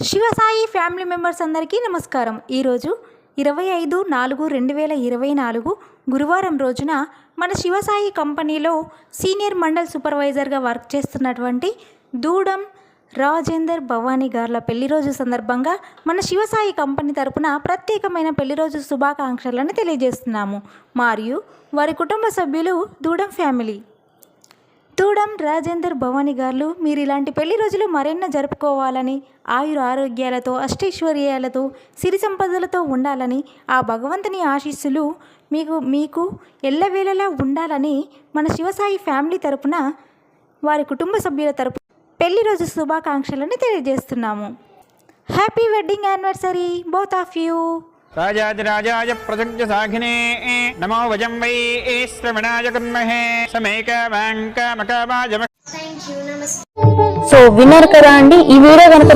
Shivasai family members అందరికీ నమస్కారం. ఈరోజు 25/4/2024 గురువారం రోజున మన శివసాయి కంపెనీలో సీనియర్ మండల్ సూపర్వైజర్గా వర్క్ చేస్తున్నటువంటి దూడం రాజేందర్ భవానీ గార్ల పెళ్లి రోజు సందర్భంగా మన శివసాయి కంపెనీ తరపున ప్రత్యేకమైన పెళ్లి రోజు శుభాకాంక్షలను తెలియజేస్తున్నాము. మరియు వారి కుటుంబ సభ్యులు దూడం ఫ్యామిలీ. దూడం రాజేందర్ భవానీ గారు మీరు ఇలాంటి పెళ్లి రోజులు మరెన్నో జరుపుకోవాలని, ఆయుర ఆరోగ్యాలతో, అష్టైశ్వర్యాలతో, సిరి సంపదలతో ఉండాలని, ఆ భగవంతుని ఆశీస్సులు మీకు ఎల్లవేళలా ఉండాలని మన శివసాయి ఫ్యామిలీ తరపున వారి కుటుంబ సభ్యుల తరపున పెళ్లి రోజు శుభాకాంక్షలను తెలియజేస్తున్నాము. Happy wedding anniversary both of you. రాజాదిరాజాయ ప్రసజ్ఞ సాఘినే నమో వజం వై శ్రవణాయ కర్మహే సమేకవాంకమకవాజమ. సో విన్నర్ కదా అండి. ఈ వీడియో కనుక